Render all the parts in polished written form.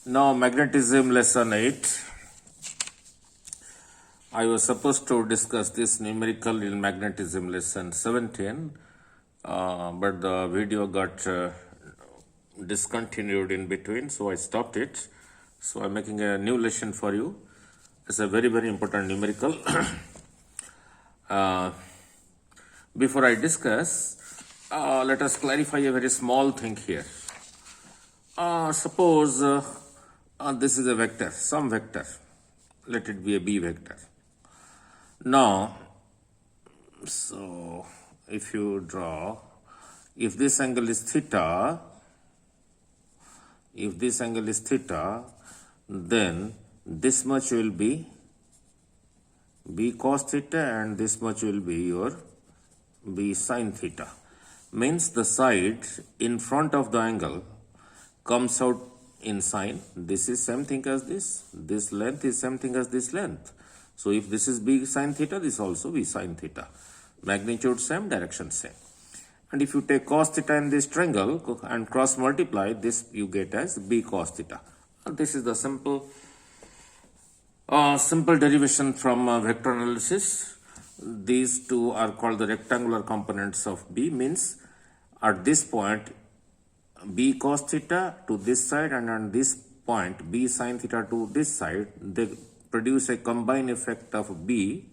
Now magnetism lesson 8. I was supposed to discuss this numerical in magnetism lesson 17, but the video got discontinued in between, so I stopped it. So I'm making a new lesson for you. It's a very, very important numerical. Before I discuss, let us clarify a very small thing here. Suppose this is a vector, some vector. Let it be a B vector. Now, so if you draw, if this angle is theta, then this much will be B cos theta and this much will be your B sin theta. Means the side in front of the angle comes out in sine. This is same thing as this. This length is same thing as this length. So if this is B sin theta, this also B sin theta. Magnitude same, direction same. And if you take cos theta in this triangle and cross multiply, this you get as B cos theta. And this is the simple derivation from vector analysis. These two are called the rectangular components of B. Means at this point B cos theta to this side and on this point B sin theta to this side, they produce a combined effect of B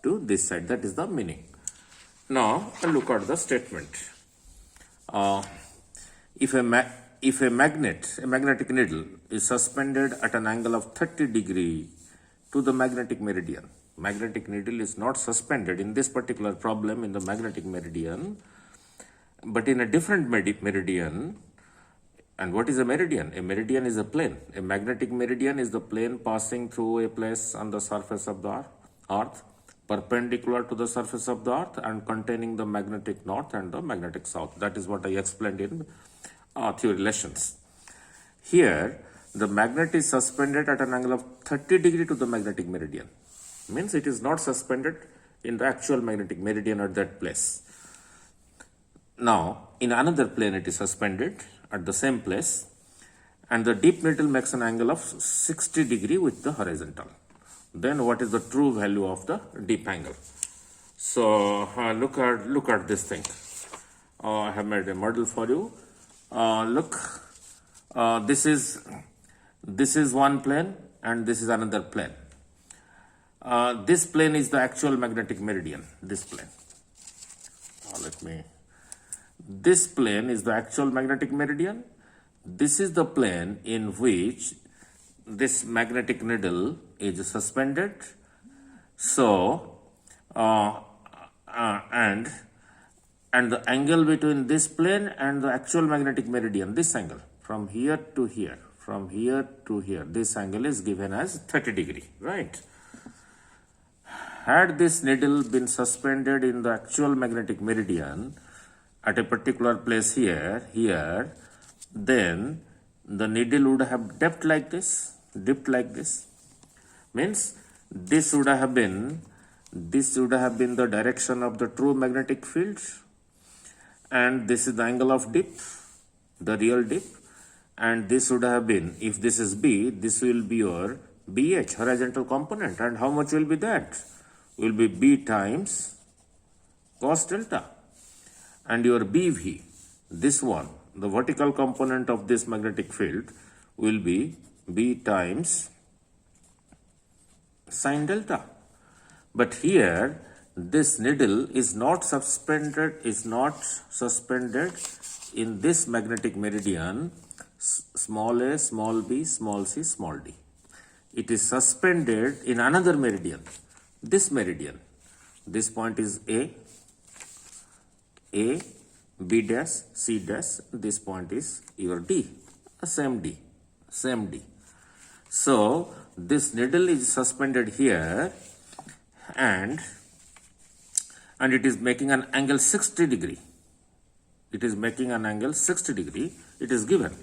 to this side. That is the meaning. Now look at the statement. If a magnetic needle is suspended at an angle of 30 degree to the magnetic meridian. Magnetic needle is not suspended in this particular problem in the magnetic meridian, but in a different meridian. And what is a meridian? A meridian is a plane. A magnetic meridian is the plane passing through a place on the surface of the earth, perpendicular to the surface of the earth and containing the magnetic north and the magnetic south. That is what I explained in theory lessons. Here, the magnet is suspended at an angle of 30 degree to the magnetic meridian. Means it is not suspended in the actual magnetic meridian at that place. Now, in another plane it is suspended at the same place, and the deep needle makes an angle of 60 degree with the horizontal. Then what is the true value of the deep angle? So look at this thing. I have made a model for you. Look, this is one plane and this is another plane. This plane is the actual magnetic meridian. This plane. This plane is the actual magnetic meridian. This is the plane in which this magnetic needle is suspended. So, and the angle between this plane and the actual magnetic meridian, this angle from here to here, this angle is given as 30 degree, right? Had this needle been suspended in the actual magnetic meridian at a particular place here, then the needle would have dipped like this. Means this would have been the direction of the true magnetic field, and this is the angle of dip, the real dip, and this would have been, if this is B, this will be your BH, horizontal component, and how much will be that? Will be B times cos delta. And your BV, this one, the vertical component of this magnetic field, will be B times sin delta. But here, this needle is not suspended in this magnetic meridian, small a, small b, small c, small d. It is suspended in another meridian. This meridian, this point is A, B dash, C dash, this point is your D, same D. So, this needle is suspended here and it is making an angle 60 degree. It is given.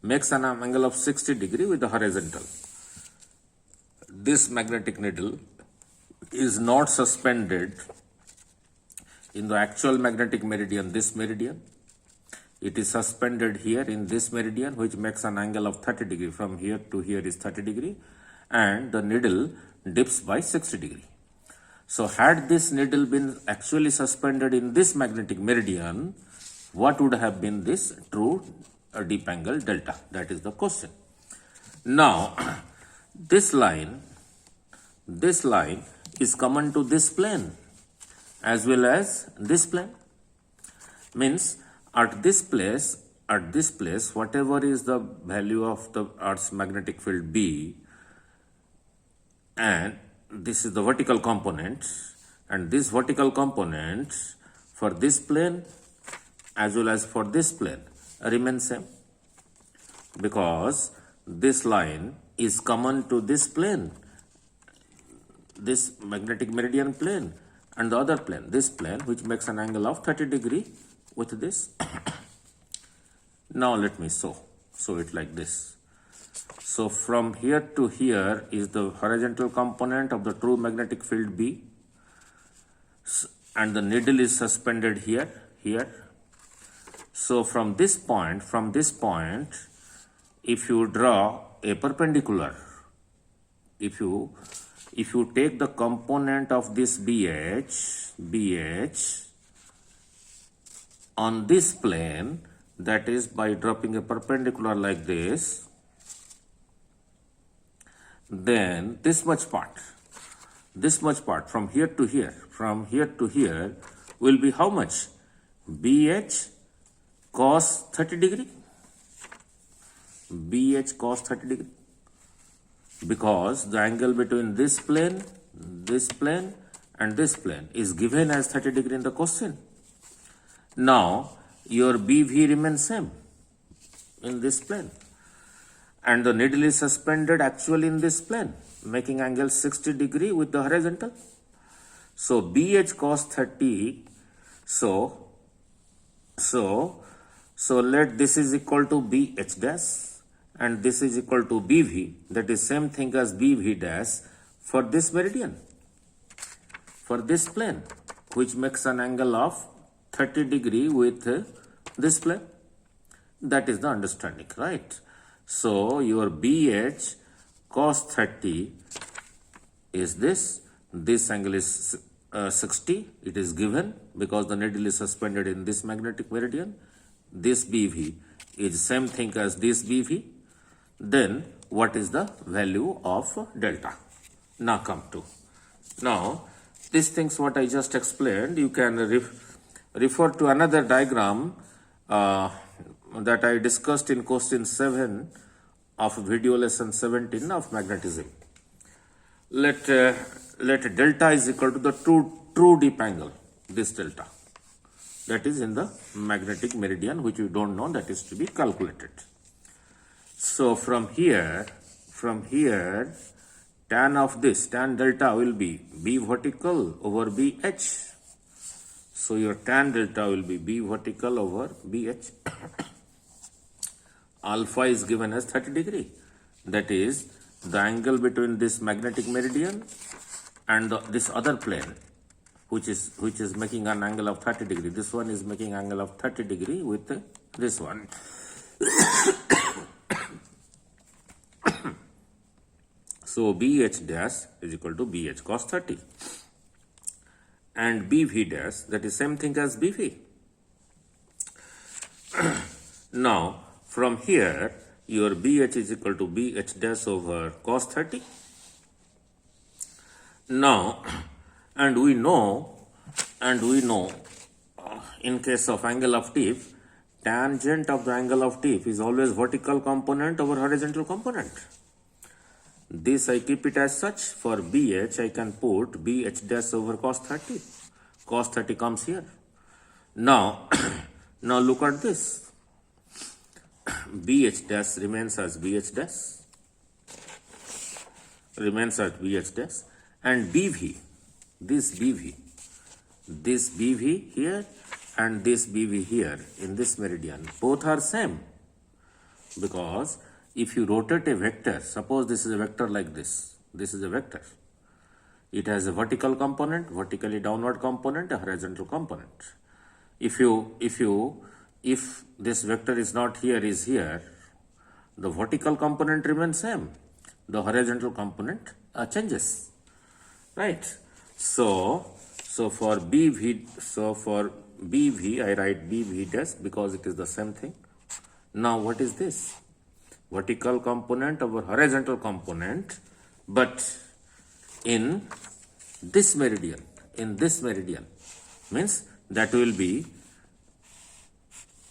Makes an angle of 60 degree with the horizontal. This magnetic needle is not suspended in the actual magnetic meridian, this meridian. It is suspended here in this meridian, which makes an angle of 30 degree. From here to here is 30 degree, and the needle dips by 60 degree. So had this needle been actually suspended in this magnetic meridian, what would have been this true deep angle delta? That is the question. Now, this line is common to this plane as well as this plane. Means at this place, whatever is the value of the Earth's magnetic field B, and this is the vertical component, and this vertical component for this plane as well as for this plane remains same, because this line is common to this plane, this magnetic meridian plane, and the other plane, this plane, which makes an angle of 30 degree with this. Now let me show it like this. So from here to here is the horizontal component of the true magnetic field B, and the needle is suspended here. So from this point, if you draw a perpendicular, if you take the component of this BH on this plane, that is by dropping a perpendicular like this, then this much part from here to here will be how much? BH cos 30 degree. BH cos 30 degree. Because the angle between this plane, and this plane is given as 30 degree in the question. Now, your BV remains same in this plane, and the needle is suspended actually in this plane, making angle 60 degree with the horizontal. So BH cos 30, so let this is equal to BH dash, and this is equal to BV, that is same thing as BV dash for this meridian, for this plane, which makes an angle of 30 degree with this plane. That is the understanding, right? So your BH cos 30 is this angle is 60, it is given because the needle is suspended in this magnetic meridian. This BV is same thing as this BV. Then what is the value of delta? Now come to. Now these things what I just explained, you can refer to another diagram that I discussed in question 7 of video lesson 17 of magnetism. Let delta is equal to the true deep angle, this delta, that is in the magnetic meridian, which you don't know, that is to be calculated. So from here, tan of this, tan delta will be B vertical over BH. So your tan delta will be B vertical over BH. Alpha is given as 30 degree. That is the angle between this magnetic meridian and this other plane, which is making an angle of 30 degree. This one is making angle of 30 degree with this one. So BH dash is equal to BH cos 30. And BV dash, that is same thing as BV. Now, from here, your BH is equal to BH dash over cos 30. Now, and we know, in case of angle of tip, tangent of the angle of tip is always vertical component over horizontal component. This I keep it as such. For BH, I can put BH dash over cos 30. Cos 30 comes here. Now, now look at this. BH dash remains as BH dash. And BV, this BV here and this BV here in this meridian, both are same. Because if you rotate a vector, suppose this is a vector like this. This is a vector. It has a vertical component, vertically downward component, a horizontal component. If you if this vector is not here, is here, the vertical component remains same. The horizontal component changes, right? So for BV, I write BV dash because it is the same thing. Now what is this? Vertical component over horizontal component, but in this meridian. Means that will be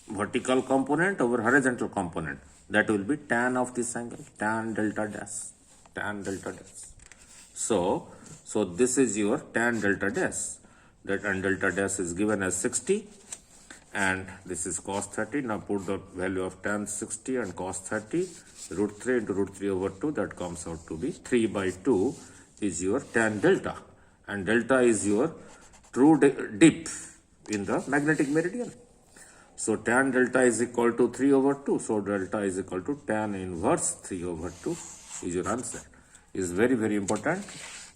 vertical component over horizontal component. That will be tan of this angle, tan delta dash. So this is your tan delta dash. That and delta dash is given as 60, and this is cos 30. Now put the value of tan 60 and cos 30, root 3 into root 3 over 2, that comes out to be 3 by 2 is your tan delta, and delta is your true dip in the magnetic meridian. So tan delta is equal to 3 over 2. So delta is equal to tan inverse 3 over 2 is your answer. Is very, very important.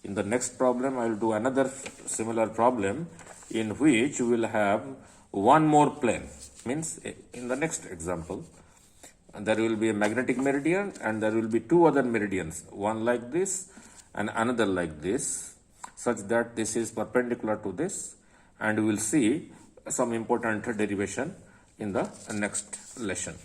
In the next problem, I will do another similar problem in which you will have one more plane. Means in the next example, there will be a magnetic meridian and there will be two other meridians, one like this and another like this, such that this is perpendicular to this, and we will see some important derivation in the next lesson.